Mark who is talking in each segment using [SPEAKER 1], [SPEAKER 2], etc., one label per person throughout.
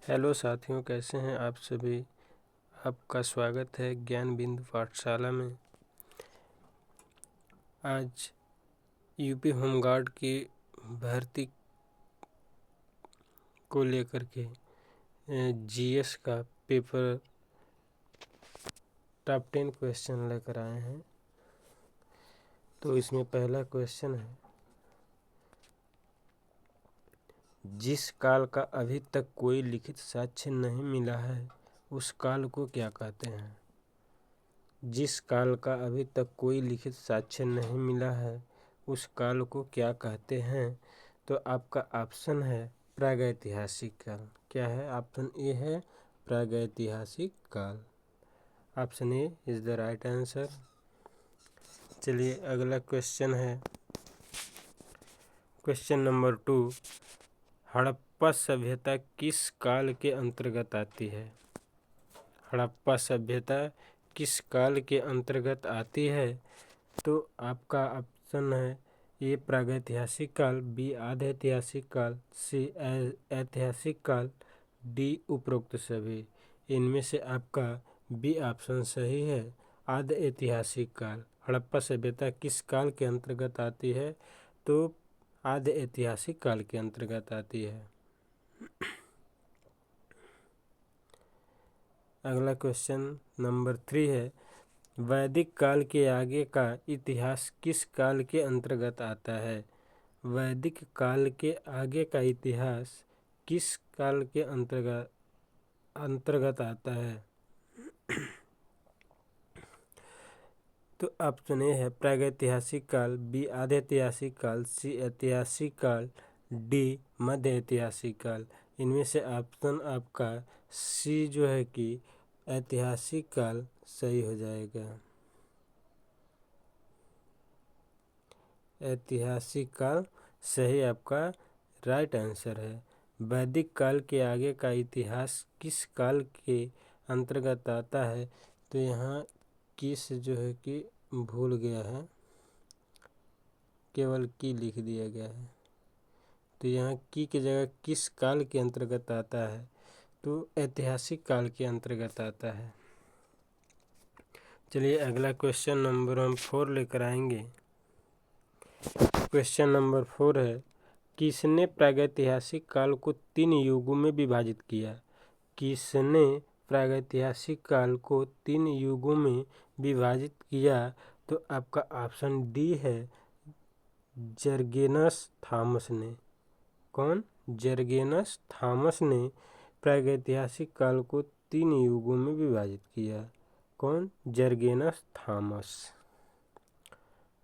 [SPEAKER 1] Hello साथियों, कैसे हैं आप सभी। आपका स्वागत है ज्ञान बिंदु पाठशाला में। आज यूपी होमगार्ड की भर्ती को लेकर के जीएस का पेपर टॉप 10 क्वेश्चन लेकर आए हैं। तो इसमें पहला क्वेश्चन है, जिस काल का अभी तक कोई लिखित साक्ष्य नहीं मिला है उस काल को क्या कहते हैं। जिस काल का अभी तक कोई लिखित साक्ष्य नहीं मिला है उस काल को क्या कहते हैं। तो आपका ऑप्शन है प्रागैतिहासिक काल। क्या है? ऑप्शन ए है प्रागैतिहासिक काल। Option A is the right answer. चलिए अगला क्वेश्चन है, क्वेश्चन नंबर 2। हड़प्पा सभ्यता किस काल के अंतर्गत आती है। हड़प्पा सभ्यता किस काल के अंतर्गत आती है। तो आपका ऑप्शन है ए प्रागैतिहासिक काल, बी आधे ऐतिहासिक काल, सी ऐतिहासिक काल, डी उपरोक्त सभी। इनमें से आपका बी ऑप्शन सही है, आधे ऐतिहासिक काल। हड़प्पा सभ्यता किस काल के अंतर्गत आती है। तो आधे ऐतिहासिक काल के अंतर्गत आती है। अगला क्वेश्चन नंबर 3 है, वैदिक काल के आगे का इतिहास किस काल के अंतर्गत आता है। वैदिक काल के आगे का इतिहास किस काल के अंतर्गत आता है। तो ऑप्शन ए है प्रागैतिहासिक काल, बी आधे ऐतिहासिक काल, सी ऐतिहासिक काल, डी मध्य ऐतिहासिक काल। इनमें से ऑप्शन आपका सी जो है कि ऐतिहासिक काल सही हो जाएगा। ऐतिहासिक काल सही आपका राइट आंसर है। वैदिक काल के आगे का इतिहास किस काल के अंतर्गत आता है। तो यहाँ किस जो है कि भूल गया है, केवल की लिख दिया गया है। तो यहाँ की जगह किस काल के अंतर्गत आता है। तो ऐतिहासिक काल के अंतर्गत आता है। चलिए अगला क्वेश्चन नंबर हम 4 लेकर आएंगे। क्वेश्चन नंबर 4 है, किसने प्रागैतिहासिक काल को 3 युगों में विभाजित किया। किसने प्रागैतिहासिक काल को 3 युगों में विभाजित किया। तो आपका ऑप्शन डी है, जर्गेनस थॉमस ने। कौन? जर्गेनस थॉमस ने प्रागैतिहासिक काल को 3 युगों में विभाजित किया। कौन? जर्गेनस थॉमस।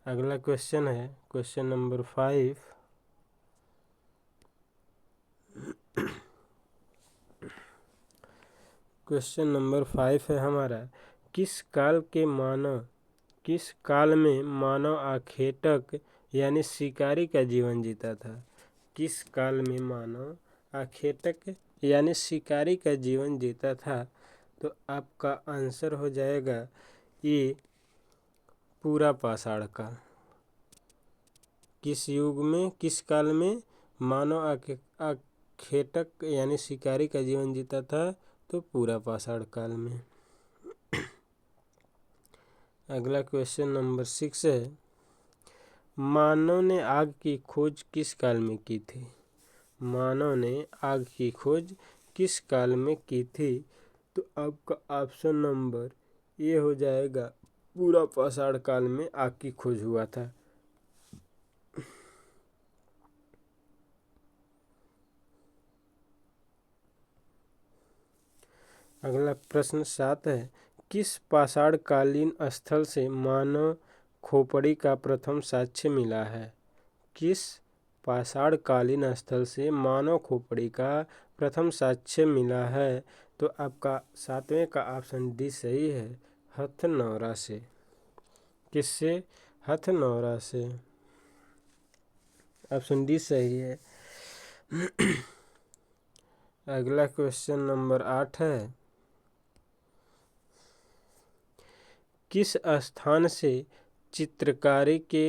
[SPEAKER 1] अगला क्वेश्चन है, क्वेश्चन नंबर 5। क्वेश्चन नंबर 5 है हमारा, किस काल में मानव आखेटक यानी शिकारी का जीवन जीता था। किस काल में मानव आखेटक यानी शिकारी का जीवन जीता था। तो आपका आंसर हो जाएगा ये पूरा पाषाण काल। किस युग में, किस काल में मानव आखेटक यानी शिकारी का जीवन जीता था। तो पूरा पाषाण काल में। अगला क्वेश्चन नंबर 6 है, मानव ने आग की खोज किस काल में की थी। मानव ने आग की खोज किस काल में की थी। तो आपका ऑप्शन नंबर ए हो जाएगा, पूरा पाषाण काल में आग की खोज हुआ था। अगला प्रश्न 7 है, किस पाषाणकालीन स्थल से मानव खोपड़ी का प्रथम साक्ष्य मिला है। किस पाषाणकालीन स्थल से मानव खोपड़ी का प्रथम साक्ष्य मिला है। तो आपका 7वें का ऑप्शन डी सही है, हथनौरा से। किससे? हथनौरा से। ऑप्शन डी सही है। अगला क्वेश्चन नंबर 8 है, किस स्थान से चित्रकारी के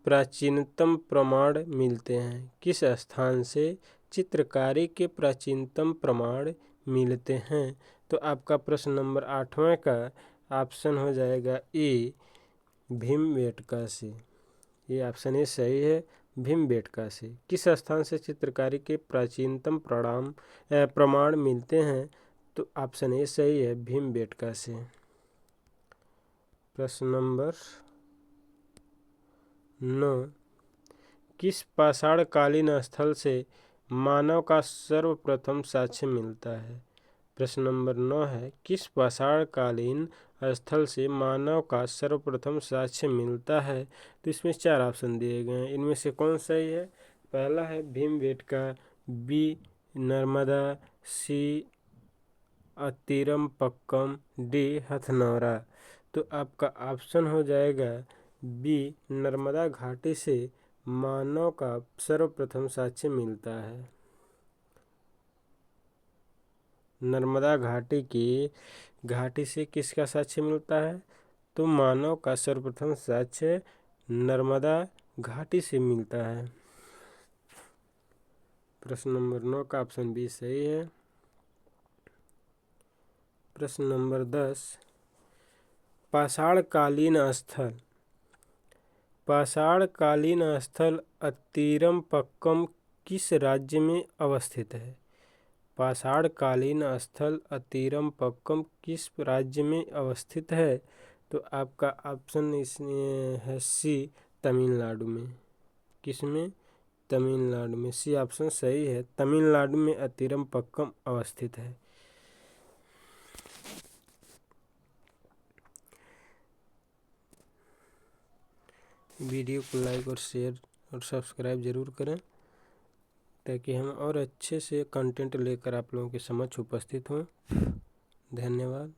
[SPEAKER 1] प्राचीनतम प्रमाण मिलते हैं। किस स्थान से चित्रकारी के प्राचीनतम प्रमाण मिलते हैं? तो आपका प्रश्न नंबर 8वां का ऑप्शन हो जाएगा ए, भीमबेटका से। ये ऑप्शन ए सही है, भीमबेटका से। किस स्थान से चित्रकारी के प्राचीनतम प्रमाण मिलते हैं? तो ऑप्शन ए सही है, भीमबेटका से। प्रश्न नंबर 9, किस पाषाणकालीन स्थल से मानव का सर्वप्रथम साक्ष्य मिलता है? प्रश्न नंबर 9 है, किस पाषाणकालीन स्थल से मानव का सर्वप्रथम साक्ष्य मिलता है? तो इसमें 4 ऑप्शन दिए गए हैं, इनमें से कौन सही है? पहला है भीमबेटका, बी नर्मदा, सी अतिरमपक्कम, डी हथनौरा। तो आपका ऑप्शन हो जाएगा बी, नर्मदा घाटी से मानव का सर्वप्रथम साक्ष्य मिलता है। नर्मदा घाटी से किसका साक्ष्य मिलता है? तो मानव का सर्वप्रथम साक्ष्य नर्मदा घाटी से मिलता है। प्रश्न नंबर 9 का ऑप्शन बी सही है। प्रश्न नंबर 10, पाषाणकालीन स्थल अतिरमपक्कम किस राज्य में अवस्थित है? पाषाणकालीन स्थल अतिरमपक्कम किस राज्य में अवस्थित है? तो आपका ऑप्शन इसमें है सी, तमिलनाडु में। किसमें? तमिलनाडु में। सी ऑप्शन सही है, तमिलनाडु में अतिरमपक्कम अवस्थित है। वीडियो को लाइक और शेयर और सब्सक्राइब ज़रूर करें, ताकि हम और अच्छे से कंटेंट लेकर आप लोगों के समक्ष उपस्थित हों। धन्यवाद।